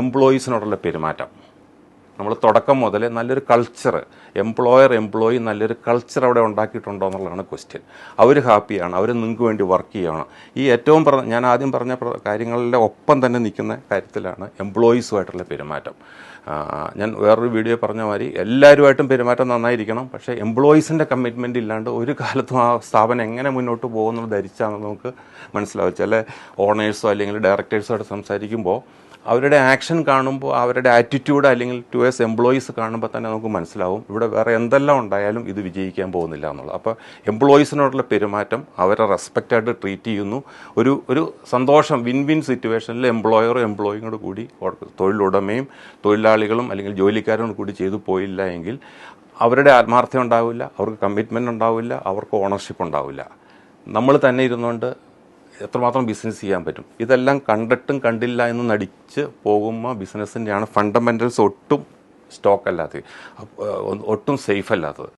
എംപ്ലോയീസിനോടുള്ള പെരുമാറ്റം നമ്മൾ തുടക്കം മുതലേ നല്ലൊരു കൾച്ചർ എംപ്ലോയി നല്ലൊരു കൾച്ചർ അവിടെ ഉണ്ടാക്കിയിട്ടുണ്ടോ എന്നുള്ളതാണ് ക്വസ്റ്റ്യൻ. അവർ ഹാപ്പിയാണ്, അവർ നിങ്ങൾക്ക് വേണ്ടി വർക്ക് ചെയ്യണം. ഈ ഏറ്റവും ഞാൻ ആദ്യം പറഞ്ഞ കാര്യങ്ങളുടെ ഒപ്പം തന്നെ നിൽക്കുന്ന കാര്യത്തിലാണ് എംപ്ലോയീസുമായിട്ടുള്ള പെരുമാറ്റം. ഞാൻ വേറൊരു വീഡിയോ പറഞ്ഞ മാതിരി എല്ലാവരുമായിട്ടും പെരുമാറ്റം നന്നായിരിക്കണം, പക്ഷേ എംപ്ലോയീസിൻ്റെ കമ്മിറ്റ്മെൻ്റ് ഇല്ലാണ്ട് ഒരു കാലത്തും ആ സ്ഥാപനം എങ്ങനെ മുന്നോട്ട് പോകുമെന്ന് ധരിച്ചാണ് നമുക്ക് മനസ്സിലാവും. ചില ഓണേഴ്സോ അല്ലെങ്കിൽ ഡയറക്ടേഴ്സോ ആയിട്ട് സംസാരിക്കുമ്പോൾ അവരുടെ ആക്ഷൻ കാണുമ്പോൾ, അവരുടെ ആറ്റിറ്റ്യൂഡ് അല്ലെങ്കിൽ ടുവേഴ്സ് എംപ്ലോയീസ് കാണുമ്പോൾ തന്നെ നമുക്ക് മനസ്സിലാവും ഇവിടെ വേറെ എന്തെല്ലാം ഉണ്ടായാലും ഇത് വിജയിക്കാൻ പോകുന്നില്ല എന്നുള്ളത്. അപ്പോൾ എംപ്ലോയീസിനോടുള്ള പെരുമാറ്റം, അവരെ റെസ്പെക്റ്റായിട്ട് ട്രീറ്റ് ചെയ്യുന്നു. ഒരു സന്തോഷം, വിൻ സിറ്റുവേഷനിൽ എംപ്ലോയറും എംപ്ലോയിയും കൂടി തൊഴിലുടമയും തൊഴിലാളികളും അല്ലെങ്കിൽ ജോലിക്കാരും കൂടി ചെയ്തു പോയില്ല എങ്കിൽ അവരുടെ ആത്മാർത്ഥത ഉണ്ടാവില്ല, അവർക്ക് കമ്മിറ്റ്മെൻറ്റ് ഉണ്ടാവില്ല, അവർക്ക് ഓണർഷിപ്പ് ഉണ്ടാവില്ല. നമ്മൾ തന്നെ ഇരുന്നുകൊണ്ട് എത്രമാത്രം ബിസിനസ് ചെയ്യാൻ പറ്റും? ഇതെല്ലാം കണ്ടിട്ടും കണ്ടില്ല എന്ന് നടിച്ച് പോകുമ്പോൾ ബിസിനസ്സിൻ്റെയാണ് ഫണ്ടമെൻ്റൽസ് ഒട്ടും സ്റ്റോക്ക് അല്ലാത്തത്, ഒട്ടും സേഫ് അല്ലാത്തത്.